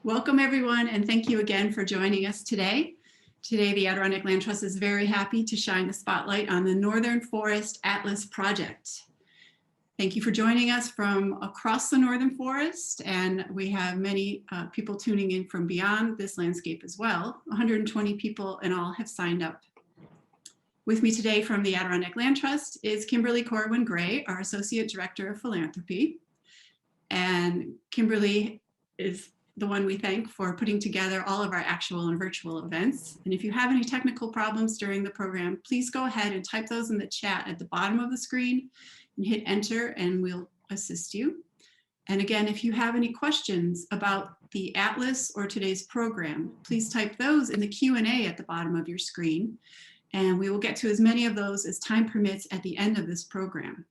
Welcome everyone, and thank you again for joining us today. Today, the Adirondack Land Trust is very happy to shine the spotlight on the Northern Forest Atlas Project. Thank you for joining us from across the Northern Forest, and we have many people tuning in from beyond this landscape as well. 120 people in all have signed up. With me today from the Adirondack Land Trust is Kimberly Corwin-Gray, our Associate Director of Philanthropy. And Kimberly is the one we thank for putting together all of our actual and virtual events. And if you have any technical problems during the program, please go ahead and type those in the chat at the bottom of the screen and hit enter and we'll assist you. And again, if you have any questions about the Atlas or today's program, please type those in the Q&A at the bottom of your screen. And we will get to as many of those as time permits at the end of this program.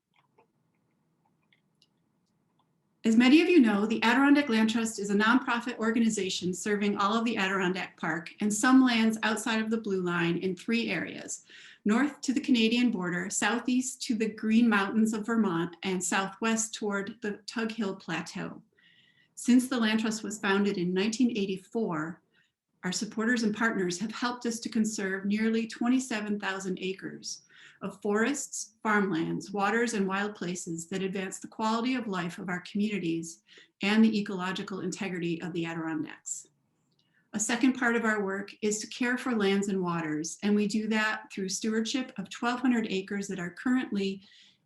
As many of you know, the Adirondack Land Trust is a nonprofit organization serving all of the Adirondack Park and some lands outside of the Blue Line in 3 areas: north to the Canadian border, southeast to the Green Mountains of Vermont, and southwest toward the Tug Hill Plateau. Since the Land Trust was founded in 1984, our supporters and partners have helped us to conserve nearly 27,000 acres of forests, farmlands, waters, and wild places that advance the quality of life of our communities and the ecological integrity of the Adirondacks. A second part of our work is to care for lands and waters, and we do that through stewardship of 1,200 acres that are currently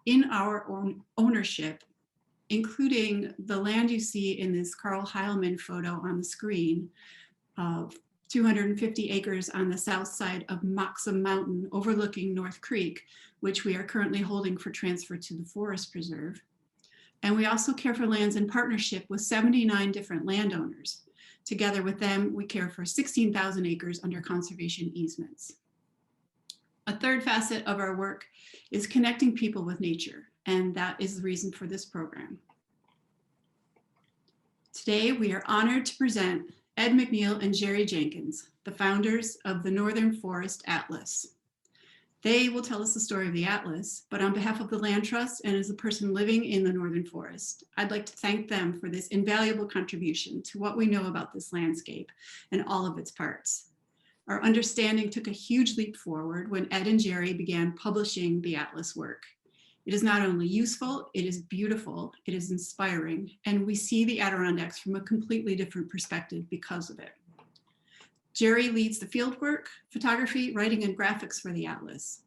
in our own ownership, including the land you see in this Carl Heilman photo on the screen of 250 acres on the south side of Moxham Mountain overlooking North Creek, which we are currently holding for transfer to the Forest Preserve. And we also care for lands in partnership with 79 different landowners. Together with them, we care for 16,000 acres under conservation easements. A third facet of our work is connecting people with nature, and that is the reason for this program. Today, we are honored to present Ed McNeil and Jerry Jenkins, the founders of the Northern Forest Atlas. They will tell us the story of the Atlas, but on behalf of the Land Trust and as a person living in the Northern Forest, I'd like to thank them for this invaluable contribution to what we know about this landscape and all of its parts. Our understanding took a huge leap forward when Ed and Jerry began publishing the Atlas work. It is not only useful, it is beautiful, it is inspiring, and we see the Adirondacks from a completely different perspective because of it. Jerry leads the fieldwork, photography, writing, and graphics for the Atlas.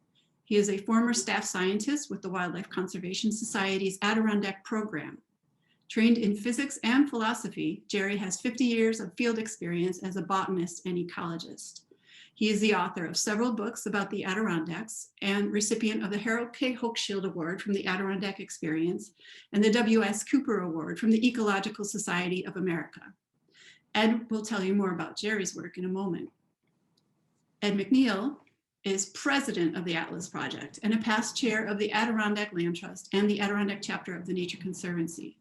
He is a former staff scientist with the Wildlife Conservation Society's Adirondack program. Trained in physics and philosophy, Jerry has 50 years of field experience as a botanist and ecologist. He is the author of several books about the Adirondacks and recipient of the Harold K. Hochschild Award from the Adirondack Experience and the W.S. Cooper Award from the Ecological Society of America. Ed will tell you more about Jerry's work in a moment. Ed McNeil is president of the Atlas Project and a past chair of the Adirondack Land Trust and the Adirondack chapter of the Nature Conservancy.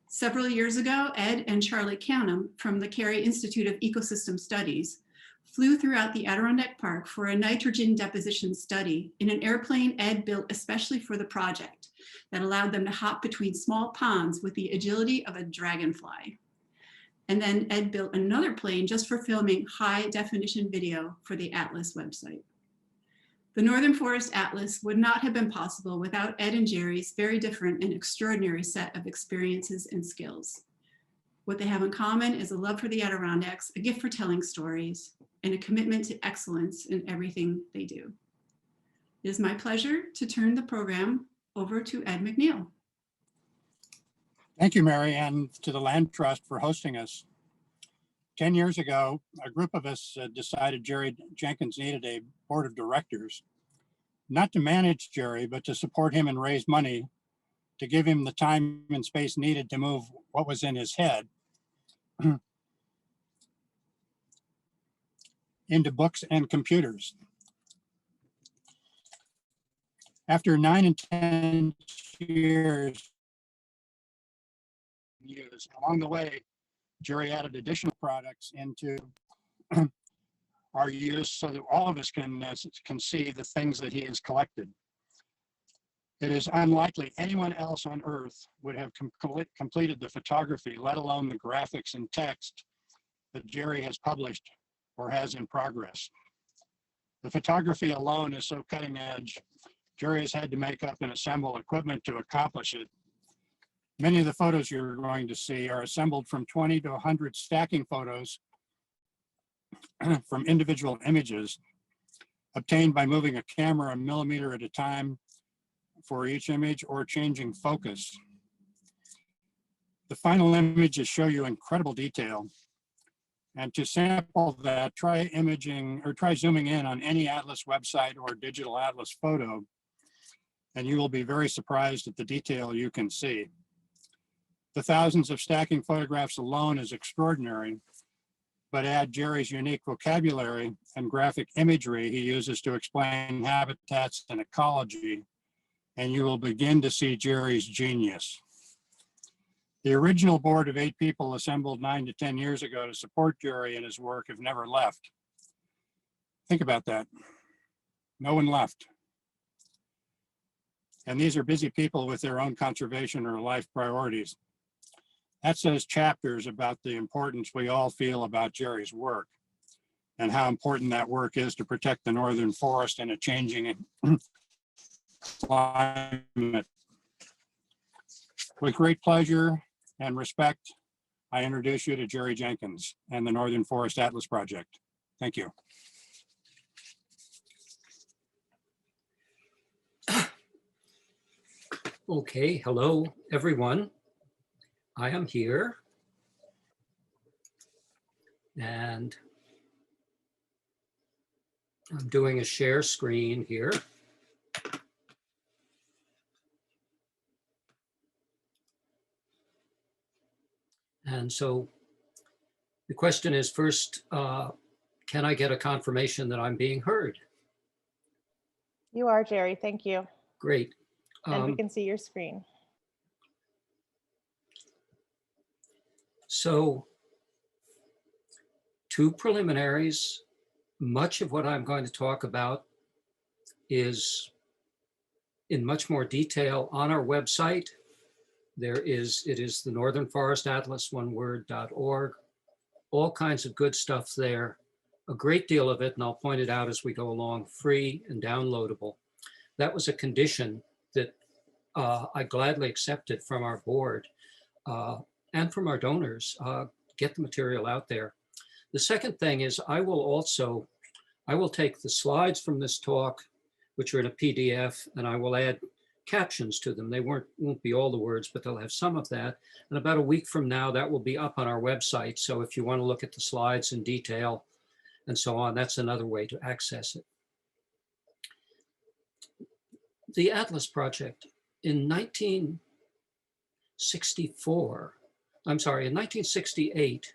Several years ago, Ed and Charlie Canham from the Cary Institute of Ecosystem Studies flew throughout the Adirondack Park for a nitrogen deposition study in an airplane Ed built especially for the project that allowed them to hop between small ponds with the agility of a dragonfly. And then Ed built another plane just for filming high definition video for the Atlas website. The Northern Forest Atlas would not have been possible without Ed and Jerry's very different and extraordinary set of experiences and skills. What they have in common is a love for the Adirondacks, a gift for telling stories, and a commitment to excellence in everything they do. It is my pleasure to turn the program over to Ed McNeil. Thank you, Mary, and to the Land Trust for hosting us. 10 years ago, a group of us decided Jerry Jenkins needed a board of directors, not to manage Jerry, but to support him and raise money to give him the time and space needed to move what was in his head into books and computers. After 9 and 10 years, along the way, Jerry added additional products into our use so that all of us can see the things that he has collected. It is unlikely anyone else on Earth would have completed the photography, let alone the graphics and text that Jerry has published or has in progress. The photography alone is so cutting edge, Jerry has had to make up and assemble equipment to accomplish it. Many of the photos you're going to see are assembled from 20 to 100 stacking photos from individual images obtained by moving a camera a millimeter at a time for each image or changing focus. The final images show you incredible detail. And to sample that, try imaging or try zooming in on any Atlas website or digital Atlas photo, and you will be very surprised at the detail you can see. The thousands of stacking photographs alone is extraordinary, but add Jerry's unique vocabulary and graphic imagery he uses to explain habitats and ecology, and you will begin to see Jerry's genius. The original board of 8 people assembled 9 to 10 years ago to support Jerry and his work have never left. Think about that. No one left. And these are busy people with their own conservation or life priorities. That says chapters about the importance we all feel about Jerry's work and how important that work is to protect the northern forest in a changing climate. With great pleasure and respect, I introduce you to Jerry Jenkins and the Northern Forest Atlas Project. Thank you. Okay, hello, everyone. I am here. And I'm doing a share screen here. And so the question is first, can I get a confirmation that I'm being heard? You are, Jerry. Thank you. Great. And we can see your screen. So 2 preliminaries. Much of what I'm going to talk about is in much more detail on our website. It is the Northern Forest Atlas, oneword.org. All kinds of good stuff there. A great deal of it, and I'll point it out as we go along, free and downloadable. That was a condition that I gladly accepted from our board and from our donors, get the material out there. The second thing is I will take the slides from this talk, which are in a PDF, and I will add captions to them. They won't be all the words, but they'll have some of that. And about a week from now, that will be up on our website. So if you want to look at the slides in detail and so on, that's another way to access it. The Atlas Project in 1968,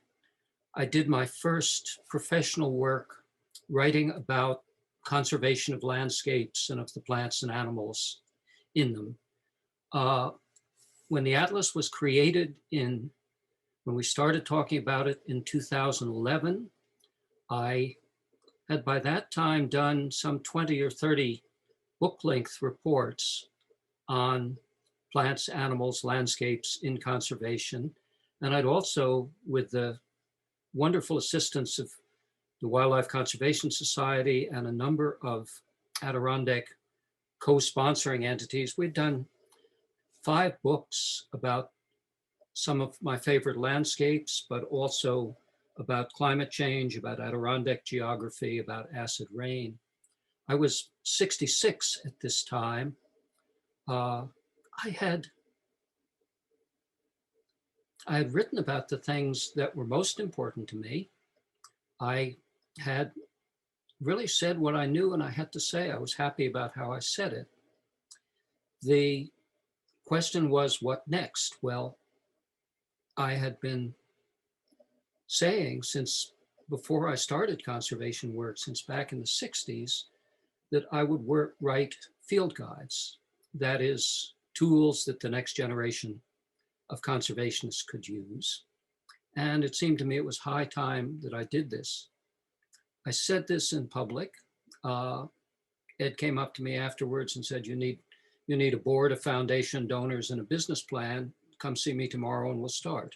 I did my first professional work writing about conservation of landscapes and of the plants and animals in them. When the Atlas was created when we started talking about it in 2011, I had by that time done some 20 or 30 book-length reports on plants, animals, landscapes in conservation. And I'd also, with the wonderful assistance of the Wildlife Conservation Society and a number of Adirondack co-sponsoring entities, we'd done 5 books about some of my favorite landscapes, but also about climate change, about Adirondack geography, about acid rain. I was 66 at this time. I had written about the things that were most important to me. I had really said what I knew and I had to say. I was happy about how I said it. The question was, what next? Well, I had been saying since before I started conservation work, since back in the 60s, that I would write field guides. That is, tools that the next generation of conservationists could use. And it seemed to me it was high time that I did this. I said this in public. Ed came up to me afterwards and said, you need a board, a foundation, donors, and a business plan. Come see me tomorrow and we'll start.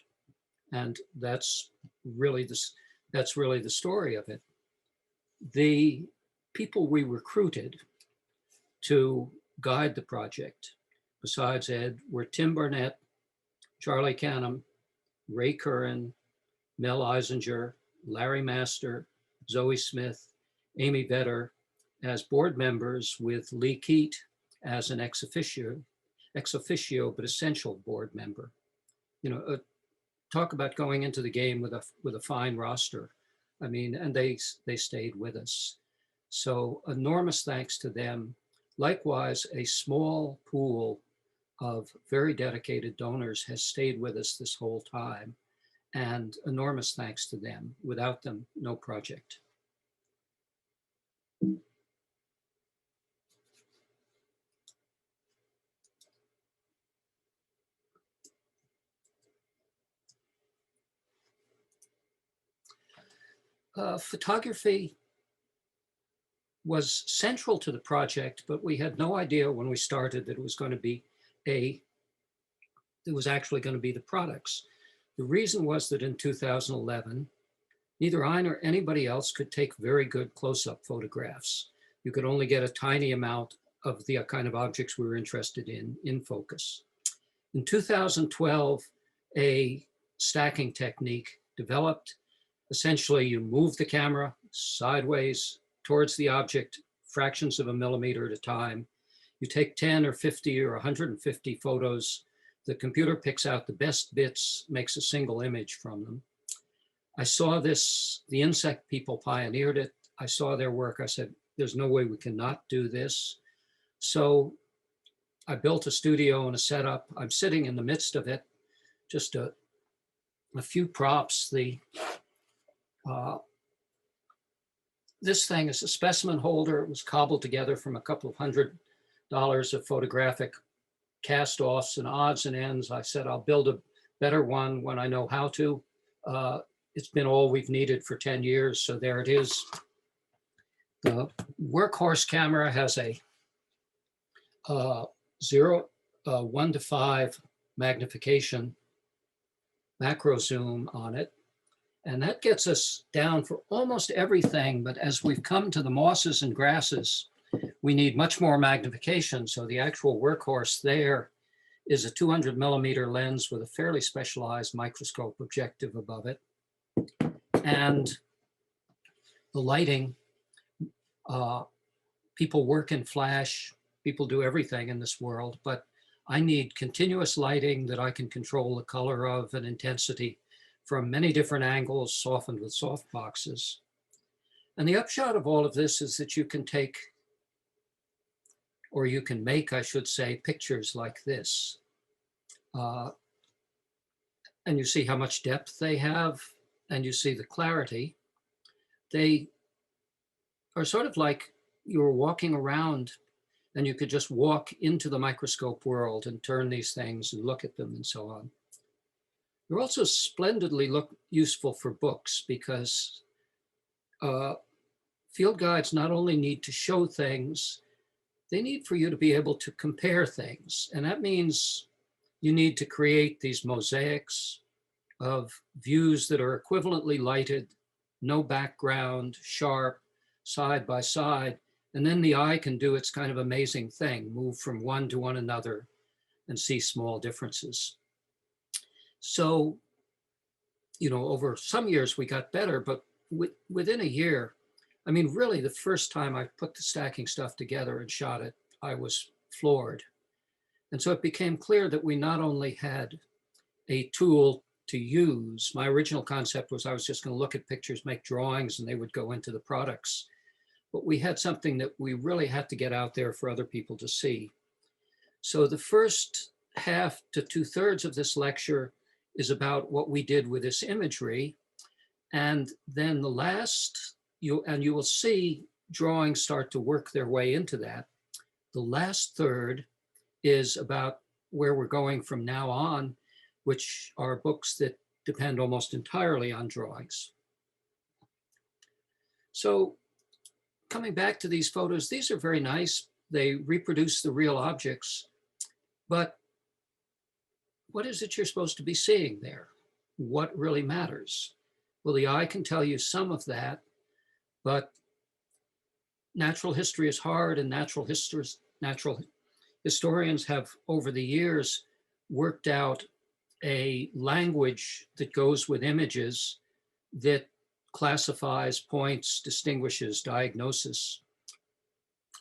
And that's really that's really the story of it. The people we recruited to guide the project, besides Ed, were Tim Barnett, Charlie Canham, Ray Curran, Mel Eisinger, Larry Master, Zoe Smith, Amy Vetter as board members, with Lee Keat as an ex officio but essential board member. You know, talk about going into the game with a fine roster. I mean, and they stayed with us. So enormous thanks to them. Likewise, a small pool of very dedicated donors has stayed with us this whole time, and enormous thanks to them. Without them, no project. Photography was central to the project, but we had no idea when we started that it was going to be actually going to be the products. The reason was that in 2011, neither I nor anybody else could take very good close-up photographs. You could only get a tiny amount of the kind of objects we were interested in focus. In 2012, a stacking technique developed. Essentially, you move the camera sideways towards the object, fractions of a millimeter at a time. You take 10 or 50 or 150 photos. The computer picks out the best bits, makes a single image from them. I saw this, the insect people pioneered it. I saw their work. I said, there's no way we cannot do this. So I built a studio and a setup. I'm sitting in the midst of it, just a few props. This thing is a specimen holder. It was cobbled together from a couple of $100 of photographic cast-offs and odds and ends. I said, I'll build a better one when I know how to. It's been all we've needed for 10 years, so there it is. The workhorse camera has a 1 to 5 magnification macro zoom on it. And that gets us down for almost everything. But as we've come to the mosses and grasses, we need much more magnification. So the actual workhorse there is a 200 millimeter lens with a fairly specialized microscope objective above it. And the lighting, people work in flash, people do everything in this world, but I need continuous lighting that I can control the color of and intensity from many different angles, softened with soft boxes. And the upshot of all of this is that you can take, or you can make, I should say, pictures like this. And you see how much depth they have, and you see the clarity. They are sort of like you were walking around and you could just walk into the microscope world and turn these things and look at them and so on. They're also splendidly useful for books because field guides not only need to show things, they need for you to be able to compare things. And that means you need to create these mosaics of views that are equivalently lighted, no background, sharp, side by side. And then the eye can do its kind of amazing thing, move from one to one another and see small differences. So, you know, over some years we got better, but within a year, I mean, really the first time I put the stacking stuff together and shot it, I was floored. And so it became clear that we not only had a tool to use. My original concept was I was just going to look at pictures, make drawings, and they would go into the products. But we had something that we really had to get out there for other people to see. So the first half to 2/3 of this lecture is about what we did with this imagery. And then the last, you will see drawings start to work their way into that. The last third is about where we're going from now on, which are books that depend almost entirely on drawings. So coming back to these photos, these are very nice. They reproduce the real objects, but what is it you're supposed to be seeing there? What really matters? Well, the eye can tell you some of that, but natural history is hard, and natural historians have over the years worked out a language that goes with images that classifies, points, distinguishes, diagnosis.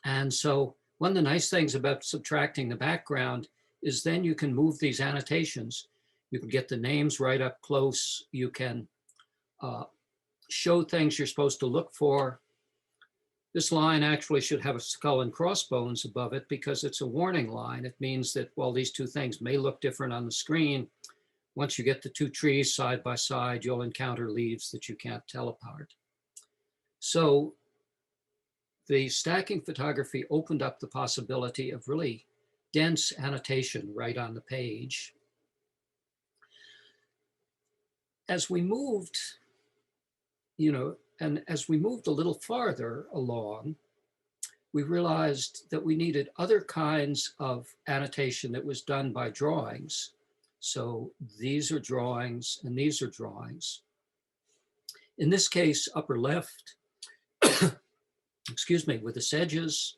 And so one of the nice things about subtracting the background is then you can move these annotations. You can get the names right up close. You can show things you're supposed to look for. This line actually should have a skull and crossbones above it because it's a warning line. It means that while these two things may look different on the screen, once you get the two trees side by side, you'll encounter leaves that you can't tell apart. So the stacking photography opened up the possibility of really dense annotation right on the page. As we moved, and as we moved a little farther along, we realized that we needed other kinds of annotation that was done by drawings. So these are drawings and these are drawings. In this case, upper left, excuse me, with the sedges,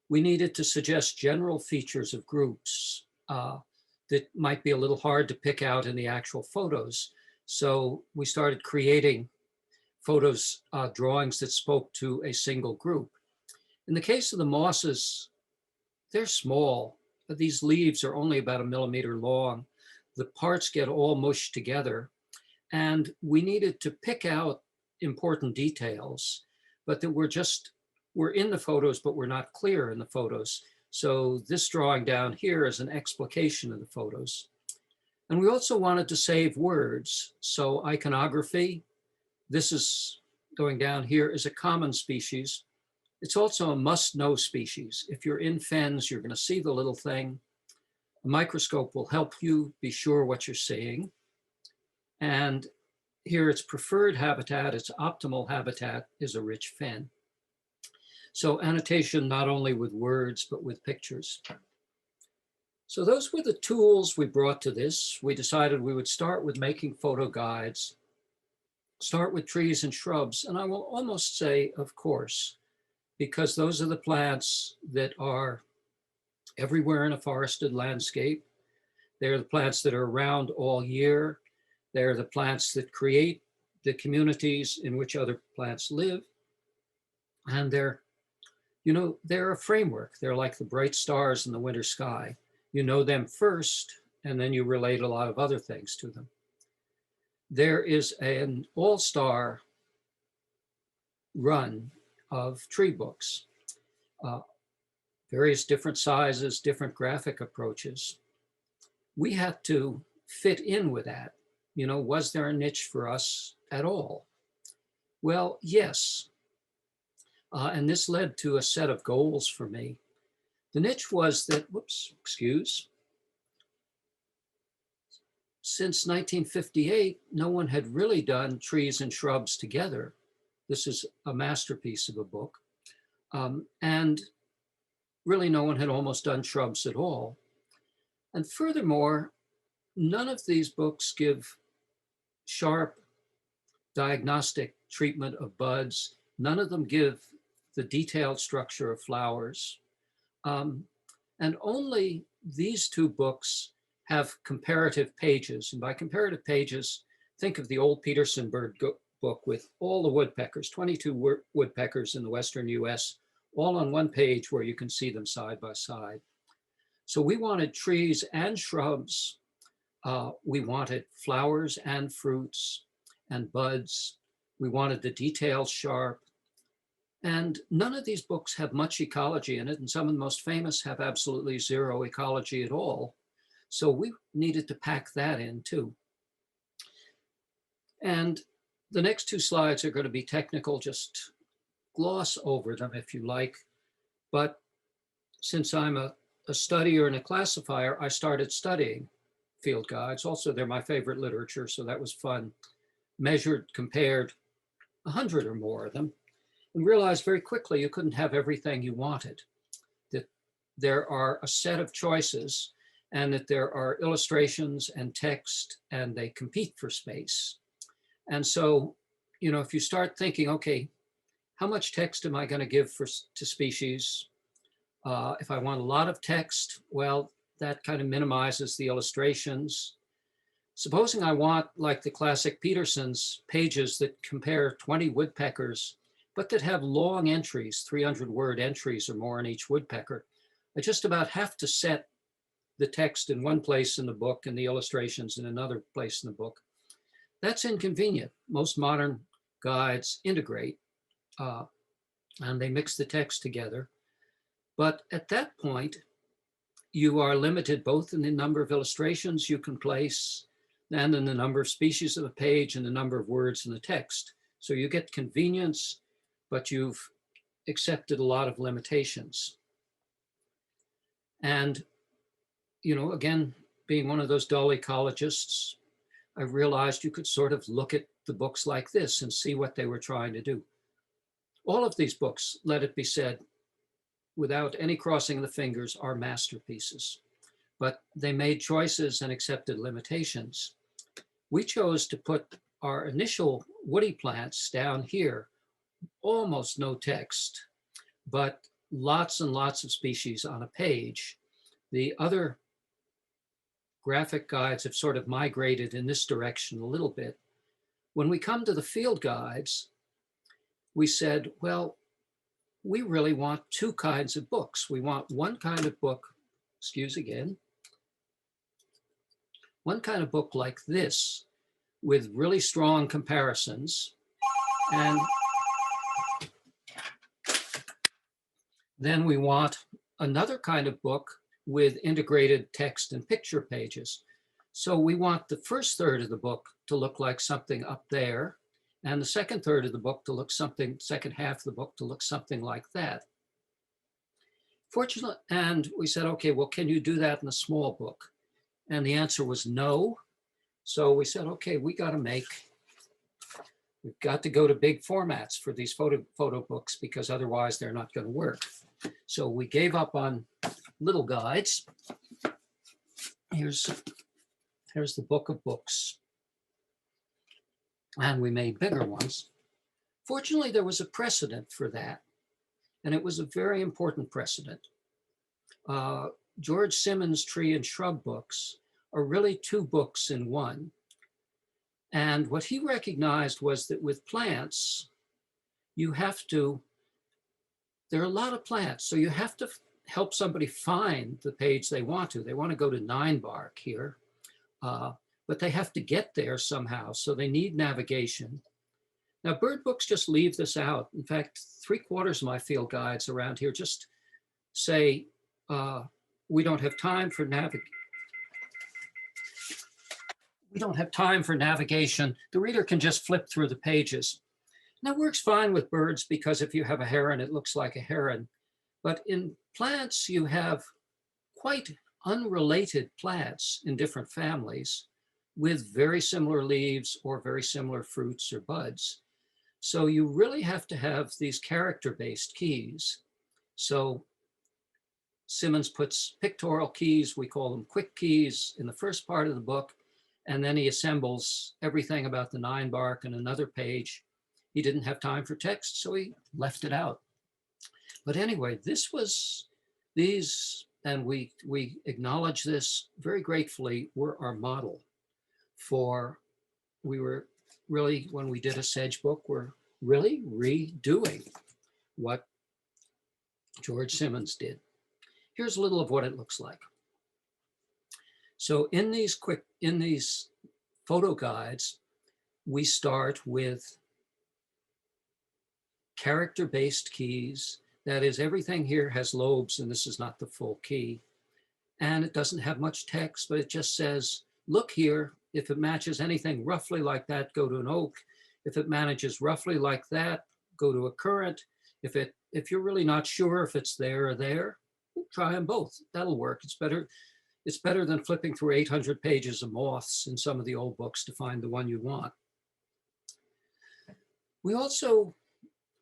we needed to suggest general features of groups that might be a little hard to pick out in the actual photos. So we started creating photos, drawings that spoke to a single group. In the case of the mosses, they're small. These leaves are only about 1 millimeter long. The parts get all mushed together. And we needed to pick out important details, but that we're in the photos, but we're not clear in the photos. So this drawing down here is an explication of the photos. And we also wanted to save words. So iconography, this is going down here, is a common species. It's also a must-know species. If you're in fens, you're going to see the little thing. A microscope will help you be sure what you're seeing. And here its preferred habitat, its optimal habitat is a rich fen. So annotation not only with words, but with pictures. So those were the tools we brought to this. We decided we would start with making photo guides, start with trees and shrubs. And I will almost say, of course, because those are the plants that are everywhere in a forested landscape. They're the plants that are around all year. They're the plants that create the communities in which other plants live. And they're a framework. They're like the bright stars in the winter sky. You know them first, and then you relate a lot of other things to them. There is an all-star run of tree books, various different sizes, different graphic approaches. We had to fit in with that. Was there a niche for us at all? Well, yes. And this led to a set of goals for me. The niche was that, since 1958, no one had really done trees and shrubs together. This is a masterpiece of a book. And really no one had almost done shrubs at all. And furthermore, none of these books give sharp diagnostic treatment of buds. None of them give the detailed structure of flowers. And only these two books have comparative pages. And by comparative pages, think of the old Peterson bird book with all the woodpeckers, 22 woodpeckers in the Western US, all on one page where you can see them side by side. So we wanted trees and shrubs. We wanted flowers and fruits and buds. We wanted the details sharp. And none of these books have much ecology in it, and some of the most famous have absolutely zero ecology at all. So we needed to pack that in too. And the next two slides are going to be technical, just gloss over them if you like. But since I'm a studier and a classifier, I started studying field guides. Also, they're my favorite literature, so that was fun. Measured, compared 100 or more of them, and realized very quickly you couldn't have everything you wanted, that there are a set of choices and that there are illustrations and text and they compete for space. And so, you know, if you start thinking, okay, how much text am I going to give to species? If I want a lot of text, well, that kind of minimizes the illustrations. Supposing I want, like the classic Peterson's, pages that compare 20 woodpeckers, but that have long entries, 300-word entries or more in each woodpecker, I just about have to set the text in one place in the book and the illustrations in another place in the book. That's inconvenient. Most modern guides integrate and they mix the text together. But at that point, you are limited both in the number of illustrations you can place and in the number of species of a page and the number of words in the text. So you get convenience, but you've accepted a lot of limitations. And, you know, again, being one of those dull ecologists, I realized you could sort of look at the books like this and see what they were trying to do. All of these books, let it be said, without any crossing of the fingers, are masterpieces. But they made choices and accepted limitations. We chose to put our initial woody plants down here, almost no text, but lots and lots of species on a page. The other graphic guides have sort of migrated in this direction a little bit. When we come to the field guides, we said, well, we really want two kinds of books. We want one kind of book, excuse again, one kind of book like this with really strong comparisons. And then we want another kind of book with integrated text and picture pages. So we want the first third of the book to look like something up there, and the second third of the book to look something, second half of the book to look something like that. Fortunately, and we said, okay, well, can you do that in a small book? And the answer was no. So we said, okay, we've got to go to big formats for these photo books because otherwise they're not going to work. So we gave up on little guides. Here's the book of books. And we made bigger ones. Fortunately, there was a precedent for that. And it was a very important precedent. George Simmons' tree and shrub books are really two books in one. And what he recognized was that with plants, you have to, there are a lot of plants, so you have to help somebody find the page they want to. They want to go to 9-bark here, but they have to get there somehow, so they need navigation. Now, bird books just leave this out. In fact, 3/4 of my field guides around here just say, we don't have time for navigation. The reader can just flip through the pages. And that works fine with birds because if you have a heron, it looks like a heron. But in plants, you have quite unrelated plants in different families with very similar leaves or very similar fruits or buds. So you really have to have these character-based keys. So Simmons puts pictorial keys, we call them quick keys, in the first part of the book, and then he assembles everything about the 9-bark in another page. He didn't have time for text, so he left it out. But anyway, these, and we acknowledge this very gratefully, were our model for, we were really, when we did a sedge book, we're really redoing what George Simmons did. Here's a little of what it looks like. So in these photo guides, we start with character-based keys. That is, everything here has lobes, and this is not the full key. And it doesn't have much text, but it just says, look here, if it matches anything roughly like that, go to an oak. If it manages roughly like that, go to a currant. If you're really not sure if it's there or there, try them both. That'll work. It's better than flipping through 800 pages of moths in some of the old books to find the one you want. We also,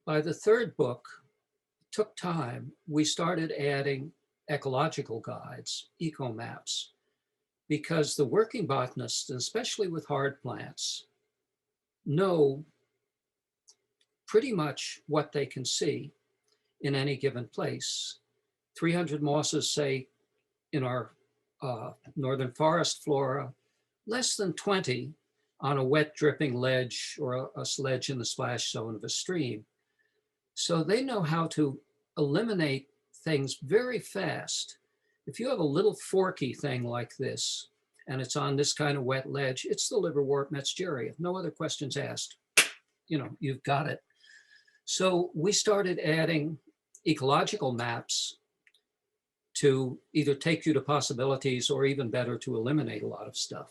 by the third book, took time. We started adding ecological guides, eco maps, because the working botanists, and especially with hard plants, know pretty much what they can see in any given place. 300 mosses, say, in our northern forest flora, less than 20 on a wet dripping ledge or a ledge in the splash zone of a stream. So they know how to eliminate things very fast. If you have a little forky thing like this, and it's on this kind of wet ledge, it's the liverwort metzgeria. No other questions asked. You know, you've got it. So we started adding ecological maps to either take you to possibilities or even better to eliminate a lot of stuff.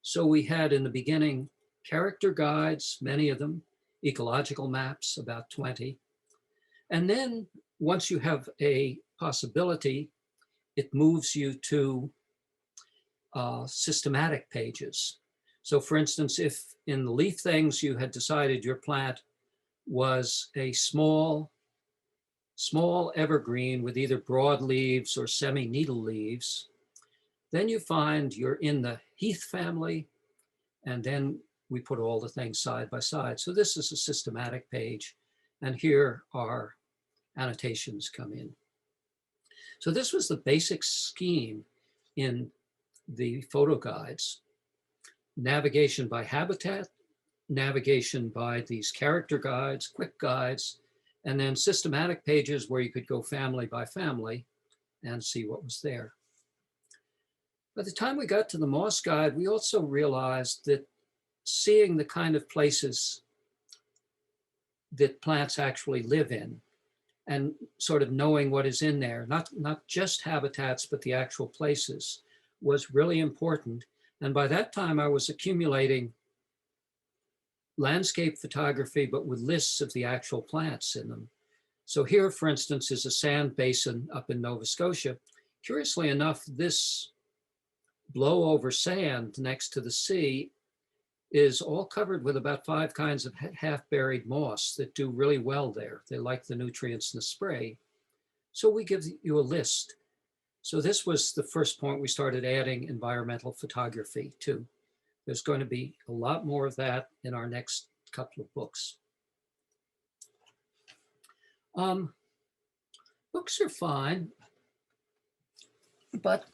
So we had in the beginning character guides, many of them, ecological maps, about 20. And then once you have a possibility, it moves you to systematic pages. So for instance, if in the leaf things you had decided your plant was a small evergreen with either broad leaves or semi-needle leaves, then you find you're in the heath family, and then we put all the things side by side. So this is a systematic page, and here our annotations come in. So this was the basic scheme in the photo guides: navigation by habitat, navigation by these character guides, quick guides, and then systematic pages where you could go family by family and see what was there. By the time we got to the moss guide, we also realized that seeing the kind of places that plants actually live in and sort of knowing what is in there, not just habitats, but the actual places, was really important. And by that time, I was accumulating landscape photography, but with lists of the actual plants in them. So here, for instance, is a sand basin up in Nova Scotia. Curiously enough, this blow-over sand next to the sea is all covered with about 5 kinds of half-buried moss that do really well there. They like the nutrients in the spray. So we give you a list. So this was the first point we started adding environmental photography to. There's going to be a lot more of that in our next couple of books. Books are fine, but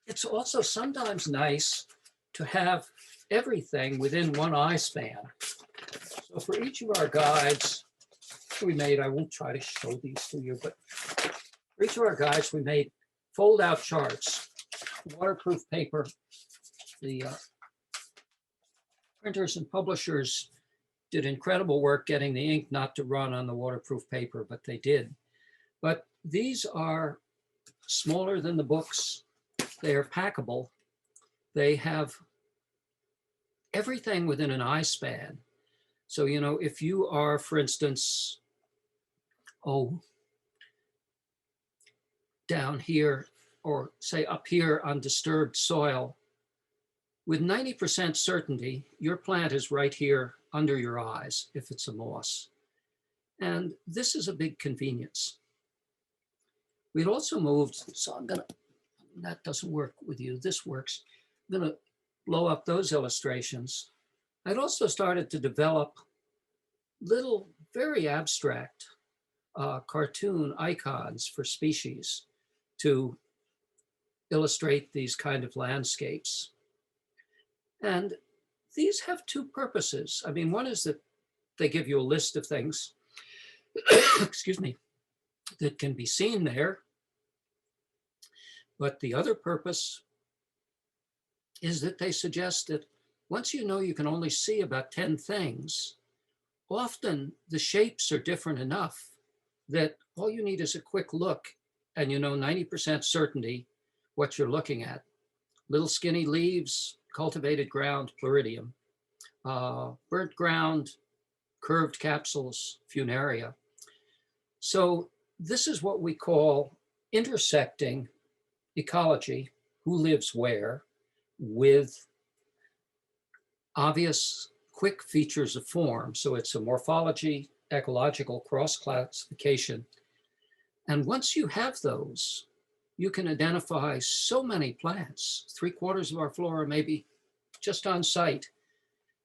it's also sometimes nice to have everything within one eye span. So for each of our guides we made, I won't try to show these to you, but for each of our guides we made fold-out charts, waterproof paper. The printers and publishers did incredible work getting the ink not to run on the waterproof paper, but they did. But these are smaller than the books. They are packable. They have everything within an eye span. So, you know, if you are, for instance, down here, or say up here on disturbed soil, with 90% certainty, your plant is right here under your eyes if it's a moss. And this is a big convenience. We'd also moved, so that doesn't work with you, this works. I'm gonna blow up those illustrations. I'd also started to develop little, very abstract cartoon icons for species to illustrate these kind of landscapes. And these have 2 purposes. I mean, one is that they give you a list of things, excuse me, that can be seen there. But the other purpose is that they suggest that once you know you can only see about 10 things, often the shapes are different enough that all you need is a quick look and you know 90% certainty what you're looking at. Little skinny leaves, cultivated ground, pluridium, burnt ground, curved capsules, funaria. So this is what we call intersecting ecology, who lives where, with obvious quick features of form. So it's a morphology, ecological cross-classification. And once you have those, you can identify so many plants, 3/4 of our flora maybe just on site.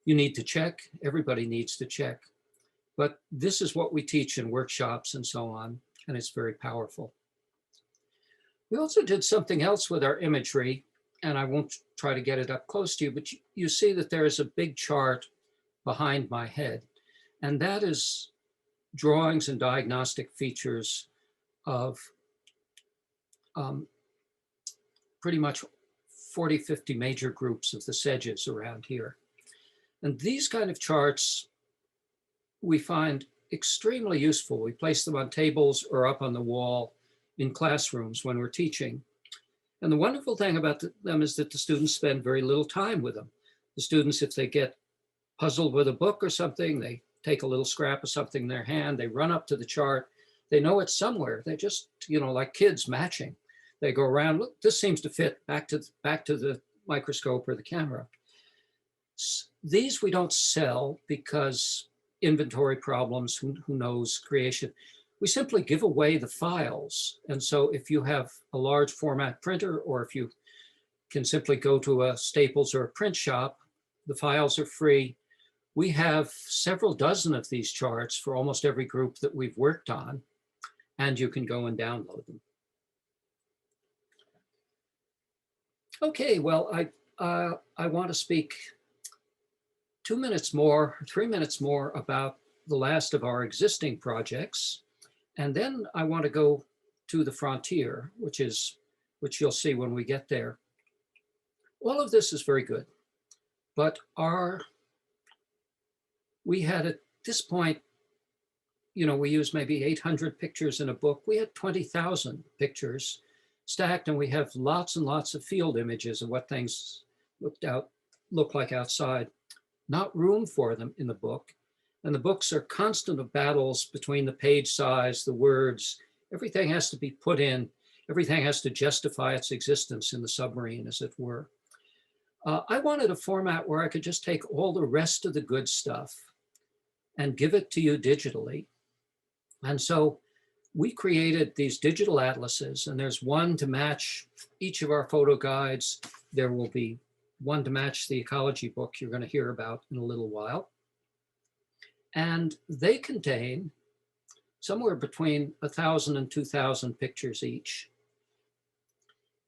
you need to check, everybody needs to check. But this is what we teach in workshops and so on, and it's very powerful. We also did something else with our imagery, and I won't try to get it up close to you, but you see that there is a big chart behind my head, and that is drawings and diagnostic features of pretty much 40, 50 major groups of the sedges around here. And these kind of charts we find extremely useful. We place them on tables or up on the wall in classrooms when we're teaching. And the wonderful thing about them is that the students spend very little time with them. The students, if they get puzzled with a book or something, they take a little scrap of something in their hand, they run up to the chart, they know it's somewhere. They just, like kids matching. They go around, look, this seems to fit, back to the microscope or the camera. These we don't sell because inventory problems, who knows, creation. We simply give away the files. And so if you have a large format printer, or if you can simply go to a Staples or a print shop, the files are free. We have several dozen of these charts for almost every group that we've worked on, and you can go and download them. Okay, well, I want to speak 2 minutes more, 3 minutes more about the last of our existing projects. And then I want to go to the frontier, which you'll see when we get there. All of this is very good, but we had at this point, we used maybe 800 pictures in a book. We had 20,000 pictures stacked, and we have lots and lots of field images of what things look like outside. Not room for them in the book. And the books are constant of battles between the page size, the words. Everything has to be put in. Everything has to justify its existence in the submarine, as it were. I wanted a format where I could just take all the rest of the good stuff and give it to you digitally. And so we created these digital atlases, and there's one to match each of our photo guides. There will be one to match the ecology book you're going to hear about in a little while. And they contain somewhere between 1,000 and 2,000 pictures each.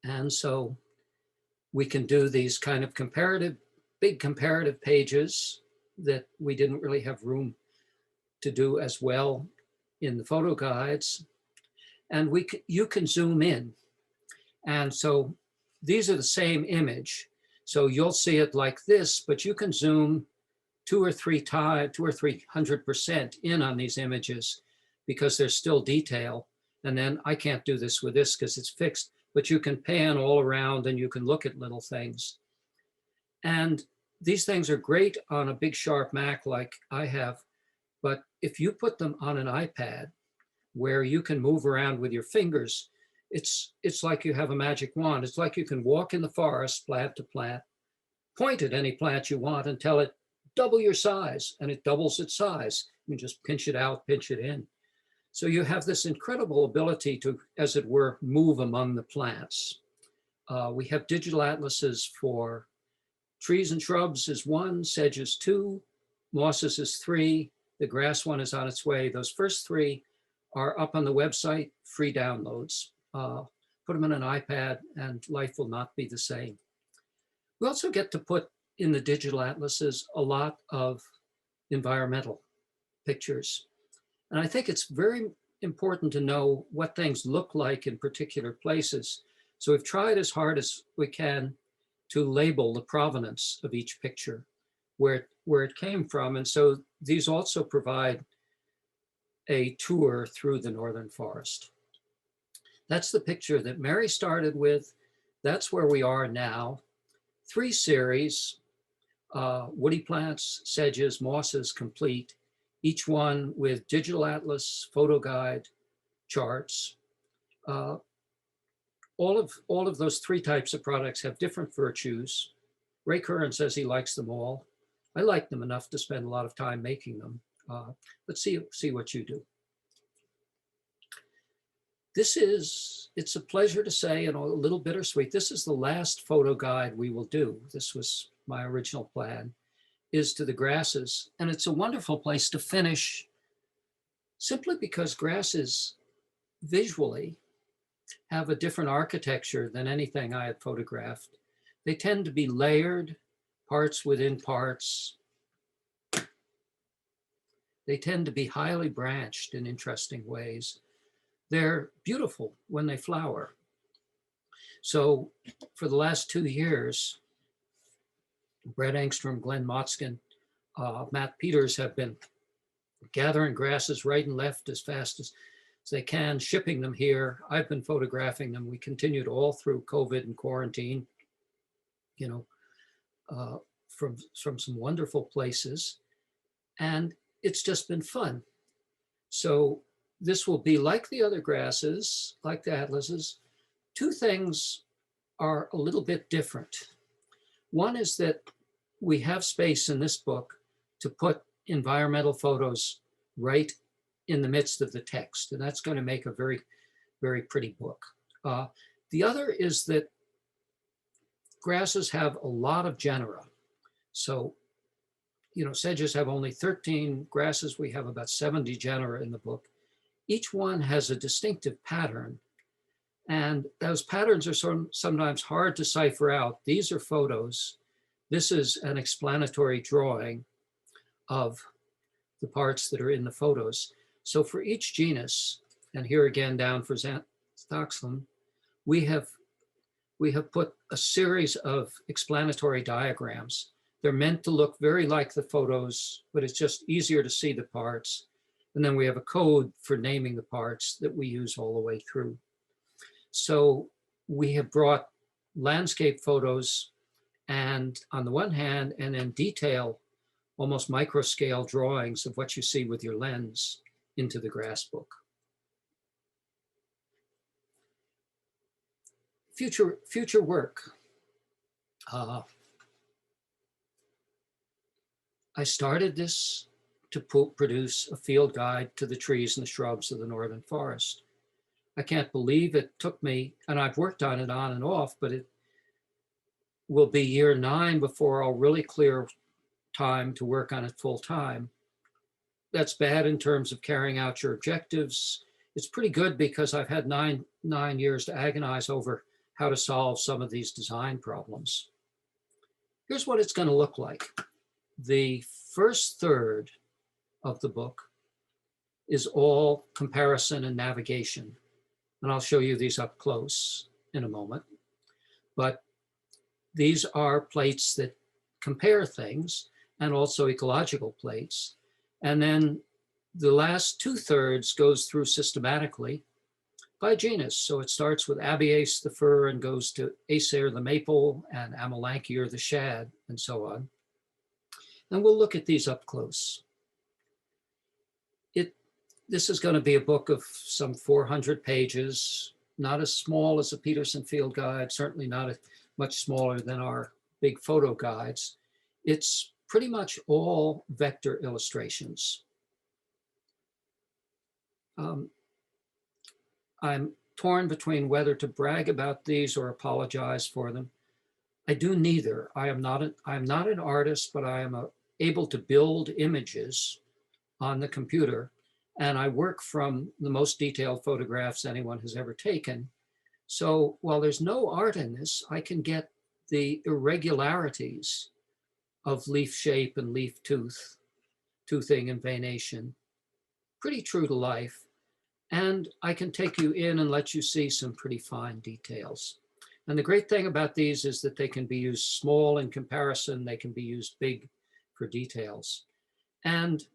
And so we can do these kind of big comparative pages that we didn't really have room to do as well in the photo guides. And you can zoom in. And so these are the same image. So you'll see it like this, but you can zoom 2 or 300% in on these images because there's still detail. And then I can't do this with this because it's fixed, but you can pan all around and you can look at little things. And these things are great on a big sharp Mac like I have, but if you put them on an iPad where you can move around with your fingers, it's like you have a magic wand. It's like you can walk in the forest, plant to plant, point at any plant you want and tell it, double your size, and it doubles its size. You just pinch it out, pinch it in. So you have this incredible ability to, as it were, move among the plants. We have digital atlases for trees and shrubs is 1, sedges 2, mosses is 3, the grass one is on its way. Those first 3 are up on the website, free downloads. Put them in an iPad and life will not be the same. We also get to put in the digital atlases a lot of environmental pictures. And I think it's very important to know what things look like in particular places. So we've tried as hard as we can to label the provenance of each picture, where it came from. And so these also provide a tour through the northern forest. That's the picture that Mary started with. That's where we are now. 3 series, woody plants, sedges, mosses complete, each one with digital atlas, photo guide, charts. All of those 3 types of products have different virtues. Ray Curran says he likes them all. I like them enough to spend a lot of time making them. Let's see what you do. It's a pleasure to say, and a little bittersweet, this is the last photo guide we will do. This was my original plan. is to the grasses. And it's a wonderful place to finish simply because grasses visually have a different architecture than anything I had photographed. They tend to be layered, parts within parts. They tend to be highly branched in interesting ways. They're beautiful when they flower. So for the last 2 years, Brett Engstrom, Glenn Motzkin, Matt Peters have been gathering grasses right and left as fast as they can, shipping them here. I've been photographing them. We continued all through COVID and quarantine, you know, from some wonderful places. And it's just been fun. So this will be like the other grasses, like the atlases. Two things are a little bit different. One is that we have space in this book to put environmental photos right in the midst of the text, and that's going to make a very, very pretty book. The other is that grasses have a lot of genera. So, you know, sedges have only 13 grasses. We have about 70 genera in the book. Each one has a distinctive pattern, and those patterns are sometimes hard to cipher out. These are photos. This is an explanatory drawing of the parts that are in the photos. So for each genus, and here again down for Xanthoxylum, we have put a series of explanatory diagrams. They're meant to look very like the photos, but it's just easier to see the parts. And then we have a code for naming the parts that we use all the way through. So we have brought landscape photos and on the one hand, and then detail, almost micro scale drawings of what you see with your lens into the grass book. Future work. I started this to produce a field guide to the trees and the shrubs of the northern forest. I can't believe it took me, and I've worked on it on and off, but it will be year 9 before I'll really clear time to work on it full time. That's bad in terms of carrying out your objectives. It's pretty good because I've had nine years to agonize over how to solve some of these design problems. Here's what it's going to look like. The first third of the book is all comparison and navigation. And I'll show you these up close in a moment. But these are plates that compare things and also ecological plates. And then the last 2/3 goes through systematically by genus. So it starts with Abies, the fir, and goes to Acer, the maple, and Amelanchier, the shad, and so on. And we'll look at these up close. This is going to be a book of some 400 pages, not as small as a Peterson Field Guide, certainly not much smaller than our big photo guides. It's pretty much all vector illustrations. I'm torn between whether to brag about these or apologize for them. I do neither. I'm not an artist, but I am able to build images on the computer, and I work from the most detailed photographs anyone has ever taken. So while there's no art in this, I can get the irregularities of leaf shape and leaf toothing and veination pretty true to life. And I can take you in and let you see some pretty fine details. And the great thing about these is that they can be used small in comparison, they can be used big for details. And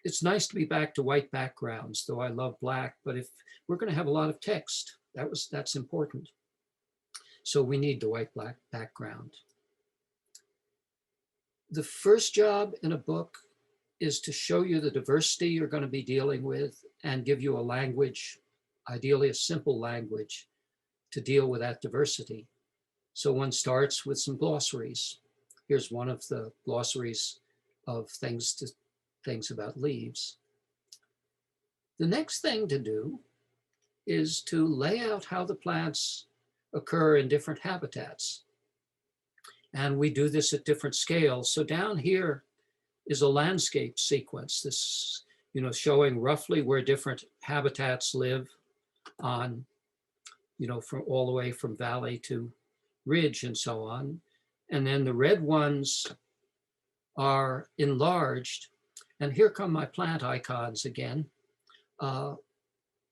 it's nice to be back to white backgrounds, though I love black, but if we're going to have a lot of text, that's important. So we need the white black background. The first job in a book is to show you the diversity you're going to be dealing with and give you a language, ideally a simple language, to deal with that diversity. So one starts with some glossaries. Here's one of the glossaries of things about leaves. The next thing to do is to lay out how the plants occur in different habitats. And we do this at different scales. So down here is a landscape sequence. This, showing roughly where different habitats live on, from all the way from valley to ridge and so on. And then the red ones are enlarged. And here come my plant icons again.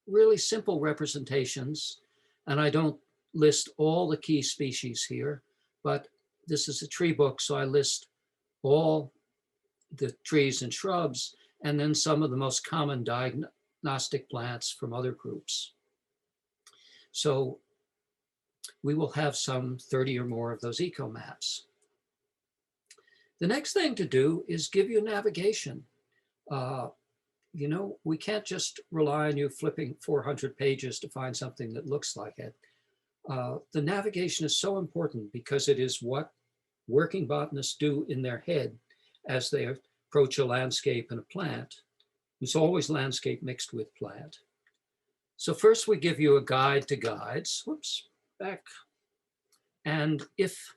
Really simple representations. And I don't list all the key species here, but this is a tree book, so I list all the trees and shrubs, and then some of the most common diagnostic plants from other groups. So we will have some 30 or more of those eco maps. The next thing to do is give you navigation. We can't just rely on you flipping 400 pages to find something that looks like it. The navigation is so important because it is what working botanists do in their head as they approach a landscape and a plant. It's always landscape mixed with plant. So first we give you a guide to guides. Whoops, back. And if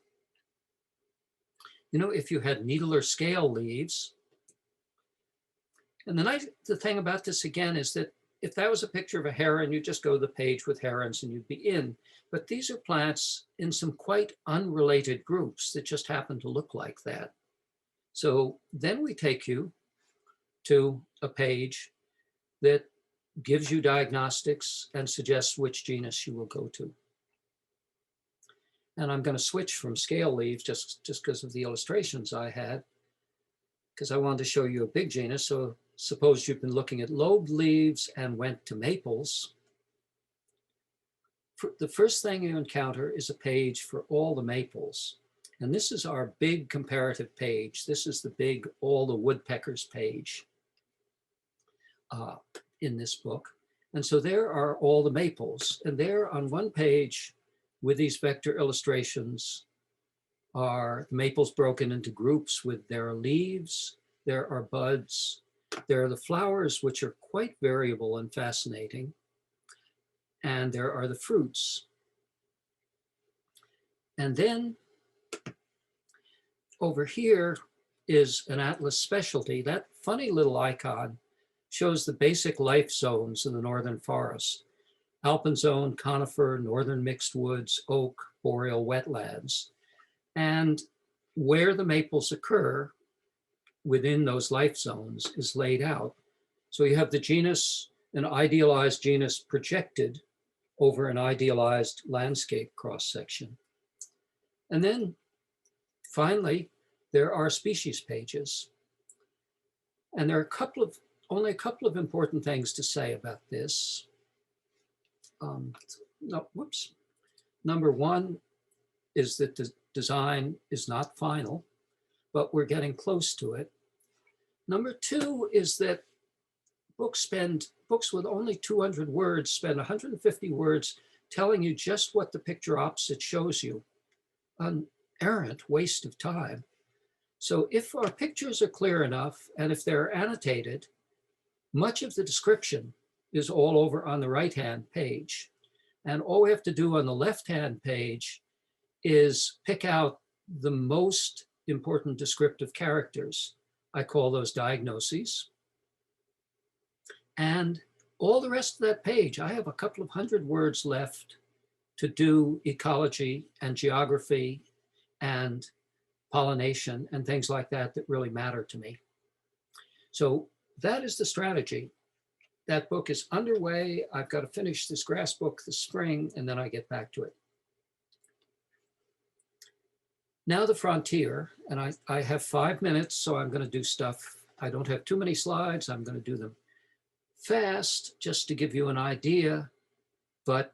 you had needle or scale leaves, and the thing about this again is that if that was a picture of a heron, you just go to the page with herons and you'd be in. But these are plants in some quite unrelated groups that just happen to look like that. So then we take you to a page that gives you diagnostics and suggests which genus you will go to. And I'm going to switch from scale leaves just because of the illustrations I had, because I wanted to show you a big genus. So suppose you've been looking at lobed leaves and went to maples. The first thing you encounter is a page for all the maples. And this is our big comparative page. This is the big all the woodpeckers page in this book. And so there are all the maples. And there on one page with these vector illustrations are the maples broken into groups with their leaves, there are buds, there are the flowers, which are quite variable and fascinating, and there are the fruits. And then over here is an atlas specialty. That funny little icon shows the basic life zones in the northern forest: alpine-zone, conifer, northern mixed woods, oak, boreal wetlands. And where the maples occur within those life zones is laid out. So you have the genus, an idealized genus projected over an idealized landscape cross-section. And then finally, there are species pages. And there are only a couple of important things to say about this. Number one is that the design is not final, but we're getting close to it. Number two is that books with only 200 words spend 150 words telling you just what the picture opposite shows you. An errant waste of time. So if our pictures are clear enough and if they're annotated, much of the description is all over on the right-hand page. And all we have to do on the left-hand page is pick out the most important descriptive characters. I call those diagnoses. And all the rest of that page, I have a couple of hundred words left to do ecology and geography and pollination and things like that that really matter to me. So that is the strategy. That book is underway. I've got to finish this grass book this spring, and then I get back to it. Now the frontier, and I have 5 minutes, so I'm going to do stuff. I don't have too many slides. I'm going to do them fast just to give you an idea, but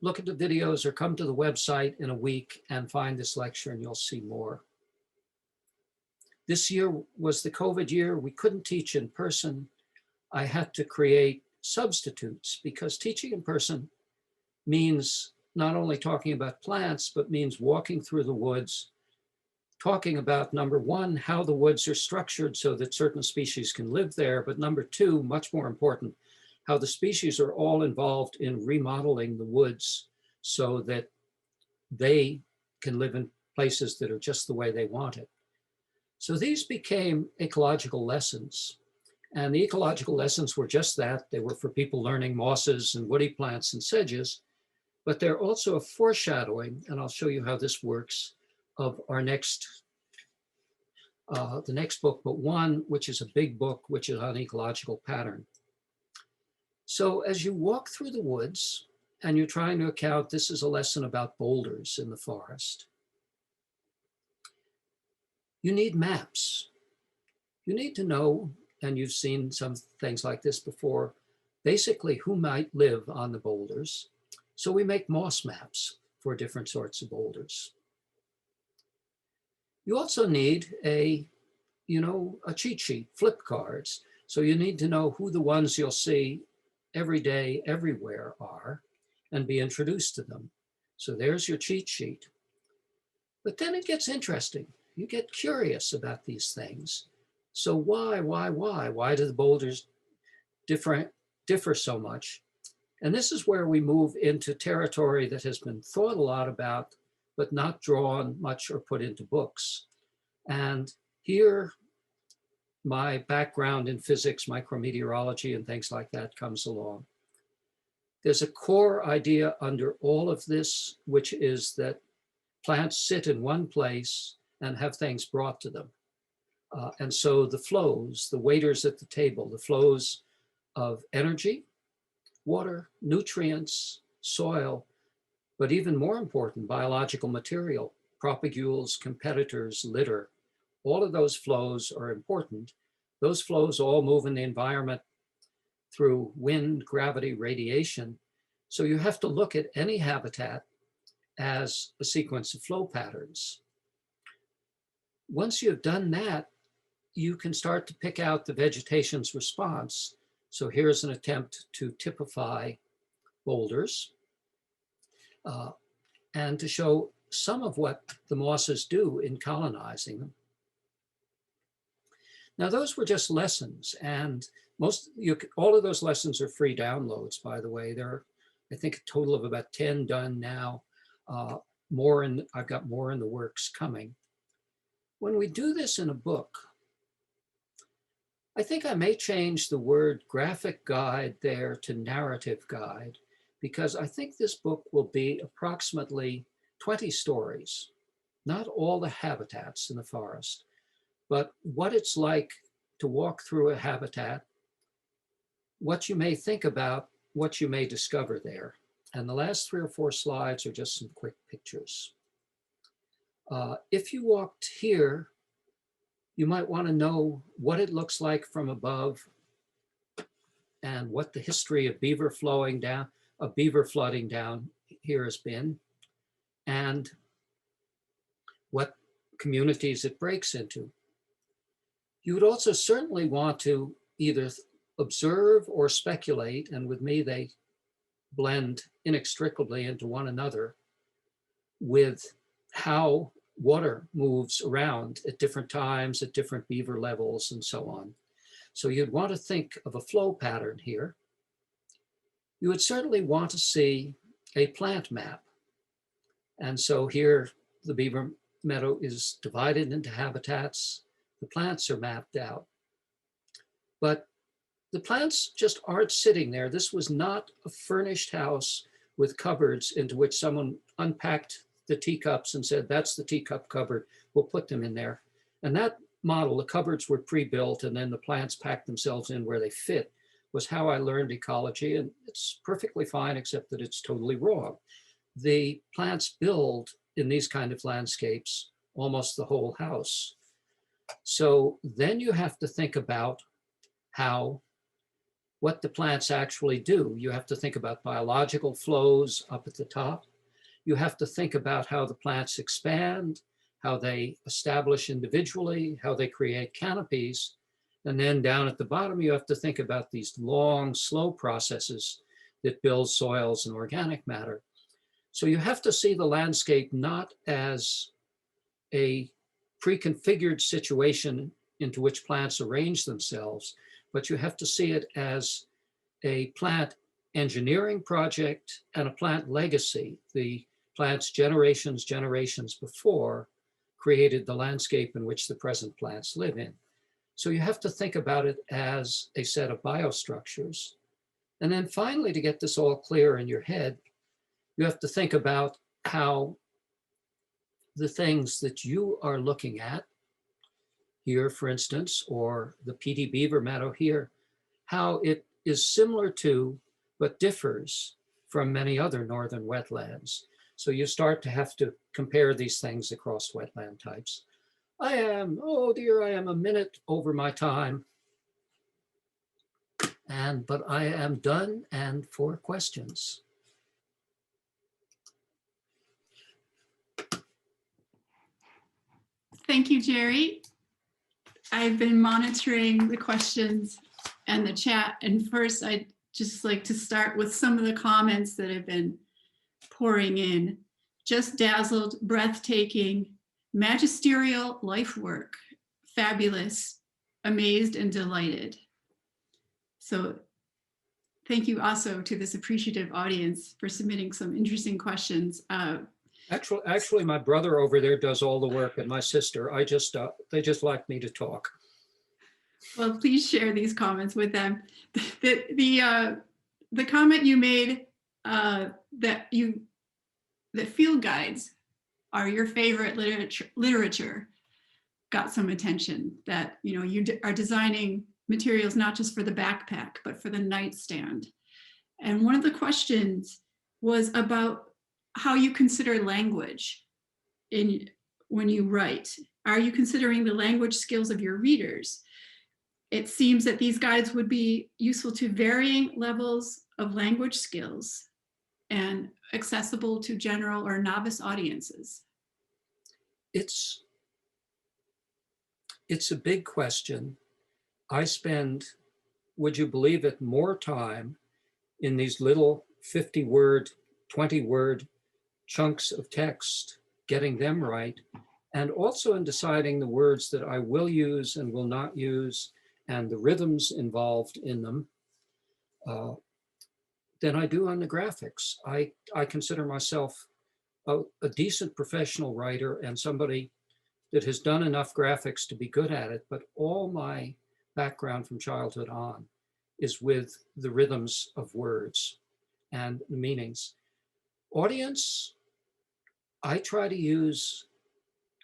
look at the videos or come to the website in a week and find this lecture and you'll see more. This year was the COVID year. We couldn't teach in person. I had to create substitutes because teaching in person means not only talking about plants, but means walking through the woods, talking about, number one, how the woods are structured so that certain species can live there. But number two, much more important, how the species are all involved in remodeling the woods so that they can live in places that are just the way they want it. So these became ecological lessons. And the ecological lessons were just that. They were for people learning mosses and woody plants and sedges, but they're also a foreshadowing, and I'll show you how this works, of our next, the next book, but one which is a big book, which is on ecological pattern. So as you walk through the woods and you're trying to account, this is a lesson about boulders in the forest. You need maps. You need to know, and you've seen some things like this before, basically who might live on the boulders. So we make moss maps for different sorts of boulders. You also need a cheat sheet, flip cards. So you need to know who the ones you'll see every day, everywhere are, and be introduced to them. So there's your cheat sheet. But then it gets interesting. You get curious about these things. So why do the boulders differ so much? And this is where we move into territory that has been thought a lot about, but not drawn much or put into books. And here, my background in physics, micrometeorology, and things like that comes along. There's a core idea under all of this, which is that plants sit in one place and have things brought to them. And so the flows, the waiters at the table, the flows of energy, water, nutrients, soil, but even more important, biological material, propagules, competitors, litter, all of those flows are important. Those flows all move in the environment through wind, gravity, radiation. So you have to look at any habitat as a sequence of flow patterns. Once you've done that, you can start to pick out the vegetation's response. So here's an attempt to typify boulders and to show some of what the mosses do in colonizing them. Now, those were just lessons, and all of those lessons are free downloads, by the way. There are, I think, a total of about 10 done now. I've got more in the works coming. When we do this in a book, I think I may change the word graphic guide there to narrative guide, because I think this book will be approximately 20 stories, not all the habitats in the forest, but what it's like to walk through a habitat, what you may think about, what you may discover there. And the last 3 or 4 slides are just some quick pictures. If you walked here, you might want to know what it looks like from above and what the history of beaver flooding down here has been, and what communities it breaks into. You would also certainly want to either observe or speculate, and with me, they blend inextricably into one another, with how water moves around at different times, at different beaver levels, and so on. So you'd want to think of a flow pattern here. You would certainly want to see a plant map. And so here, the beaver meadow is divided into habitats. The plants are mapped out. But the plants just aren't sitting there. This was not a furnished house with cupboards into which someone unpacked the teacups and said, that's the teacup cupboard, we'll put them in there. And that model, the cupboards were pre-built and then the plants packed themselves in where they fit, was how I learned ecology. And it's perfectly fine, except that it's totally wrong. The plants build in these kind of landscapes almost the whole house. So then you have to think about what the plants actually do. You have to think about biological flows up at the top. You have to think about how the plants expand, how they establish individually, how they create canopies. And then down at the bottom, you have to think about these long, slow processes that build soils and organic matter. So you have to see the landscape not as a pre-configured situation into which plants arrange themselves, but you have to see it as a plant engineering project and a plant legacy. The plants generations before created the landscape in which the present plants live in. So you have to think about it as a set of biostructures. And then finally, to get this all clear in your head, you have to think about how the things that you are looking at here, for instance, or the PD beaver meadow here, how it is similar to, but differs from many other northern wetlands. So you start to have to compare these things across wetland types. Oh dear, I am a minute over my time. But I am done and for questions. Thank you, Jerry. I've been monitoring the questions and the chat. And first, I'd just like to start with some of the comments that have been pouring in. Just dazzled, breathtaking, magisterial life work, fabulous, amazed and delighted. So thank you also to this appreciative audience for submitting some interesting questions. Actually, my brother over there does all the work, and my sister. They just like me to talk. Well, please share these comments with them. The comment you made that field guides are your favorite literature got some attention. That you are designing materials not just for the backpack but for the nightstand. And one of the questions was about how you consider language when you write. Are you considering the language skills of your readers? It seems that these guides would be useful to varying levels of language skills and accessible to general or novice audiences. It's a big question. I spend, would you believe it, more time in these little 50-word, 20-word chunks of text, getting them right, and also in deciding the words that I will use and will not use, and the rhythms involved in them, than I do on the graphics. I consider myself a decent professional writer and somebody that has done enough graphics to be good at it, but all my background from childhood on is with the rhythms of words and the meanings. Audience, I try to use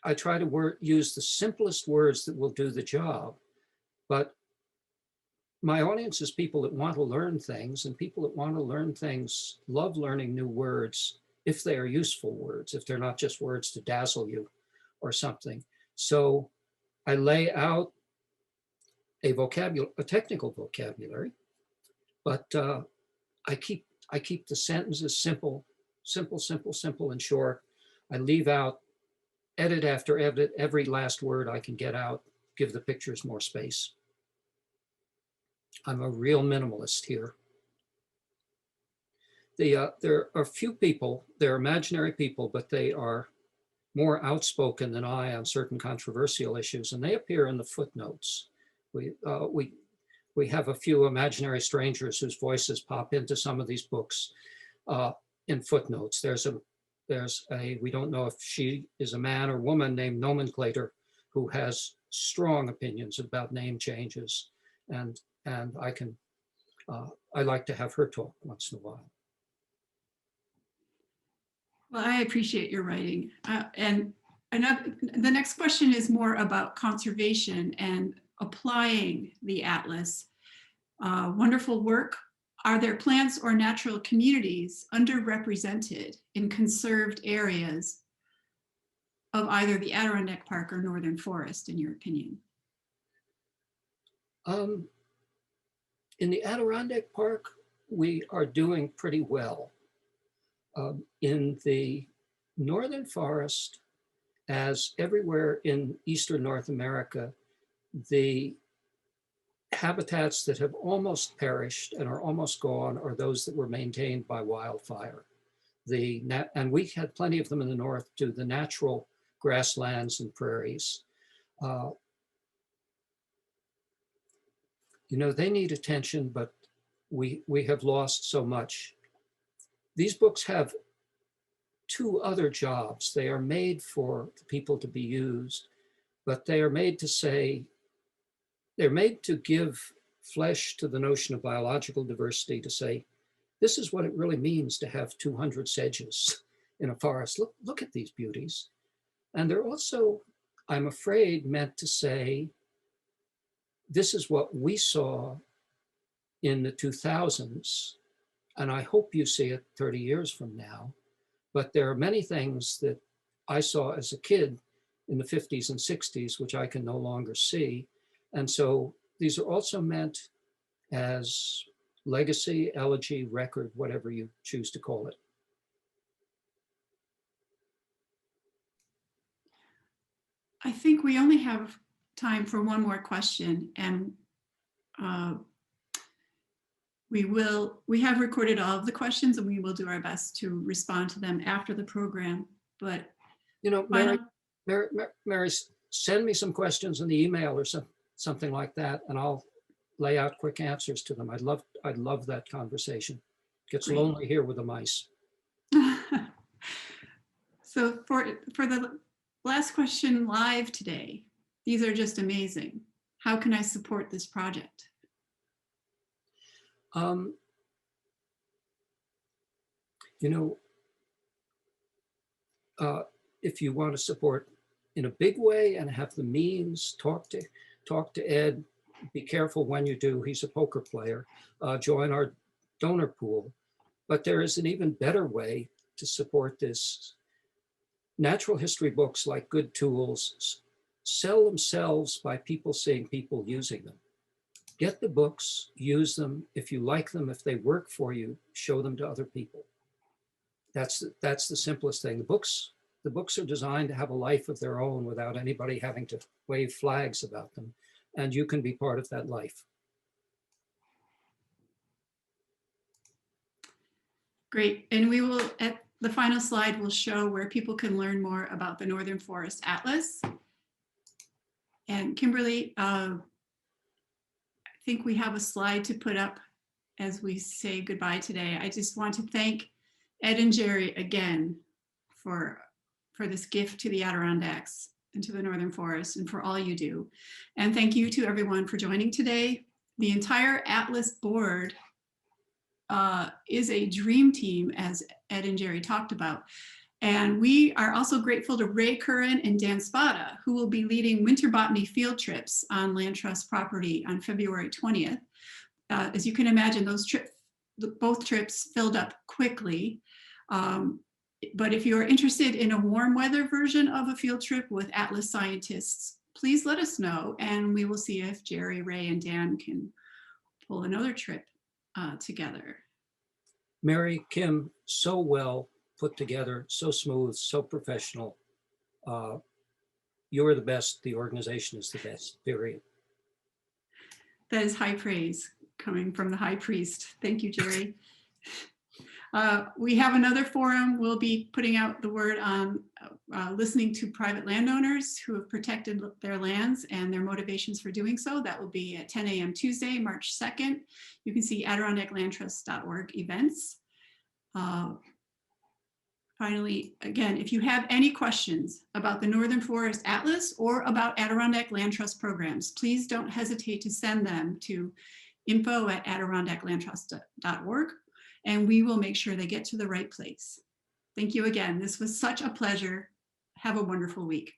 the simplest words that will do the job, but my audience is people that want to learn things, and people that want to learn things love learning new words if they are useful words, if they're not just words to dazzle you or something. So I lay out a technical vocabulary, but I keep the sentences simple and short. I leave out edit after edit, every last word I can get out, give the pictures more space. I'm a real minimalist here. There are few people, they're imaginary people, but they are more outspoken than I on certain controversial issues, and they appear in the footnotes. We have a few imaginary strangers whose voices pop into some of these books in footnotes. There's a, we don't know if she is a man or woman, named Nomenclator, who has strong opinions about name changes. And I like to have her talk once in a while. Well, I appreciate your writing. And the next question is more about conservation and applying the atlas. Wonderful work. Are there plants or natural communities underrepresented in conserved areas of either the Adirondack Park or Northern Forest, in your opinion? In the Adirondack Park, we are doing pretty well. In the Northern Forest, as everywhere in Eastern North America, the habitats that have almost perished and are almost gone are those that were maintained by wildfire. And we had plenty of them in the north to the natural grasslands and prairies. They need attention, but we have lost so much. These books have two other jobs. They are made for the people to be used, but they are made to say, they're made to give flesh to the notion of biological diversity, to say, this is what it really means to have 200 sedges in a forest. Look at these beauties. And they're also, I'm afraid, meant to say, this is what we saw in the 2000s, and I hope you see it 30 years from now. But there are many things that I saw as a kid in the 50s and 60s, which I can no longer see. And so these are also meant as legacy, elegy, record, whatever you choose to call it. I think we only have time for one more question, and we have recorded all of the questions, and we will do our best to respond to them after the program. But Mary, send me some questions in the email or something like that, and I'll lay out quick answers to them. I'd love that conversation. It gets lonely here with the mice. So for the last question live today, these are just amazing. How can I support this project? If you want to support in a big way and have the means, talk to Ed. Be careful when you do. He's a poker player. Join our donor pool. But there is an even better way to support this. Natural history books, like good tools, sell themselves by people seeing people using them. Get the books, use them. If you like them, if they work for you, show them to other people. That's the simplest thing. The books are designed to have a life of their own without anybody having to wave flags about them. And you can be part of that life. Great. And we will, at the final slide, will show where people can learn more about the Northern Forest Atlas. And Kimberly, I think we have a slide to put up as we say goodbye today. I just want to thank Ed and Jerry again for this gift to the Adirondacks and to the Northern Forest, and for all you do. And thank you to everyone for joining today. The entire Atlas board is a dream team, as Ed and Jerry talked about. And we are also grateful to Ray Curran and Dan Spada, who will be leading winter botany field trips on Land Trust property on February 20th. As you can imagine, both trips filled up quickly. But if you're interested in a warm weather version of a field trip with Atlas scientists, please let us know, and we will see if Jerry, Ray, and Dan can pull another trip together. Mary, Kim, so well put together, so smooth, so professional. You're the best. The organization is the best, period. That is high praise coming from the high priest. Thank you, Jerry. We have another forum. We'll be putting out the word on listening to private landowners who have protected their lands and their motivations for doing so. That will be at 10 a.m. Tuesday, March 2nd. You can see AdirondackLandTrust.org events. Finally, again, if you have any questions about the Northern Forest Atlas or about Adirondack Land Trust programs, please don't hesitate to send them to info@AdirondackLandTrust.org, and we will make sure they get to the right place. Thank you again. This was such a pleasure. Have a wonderful week.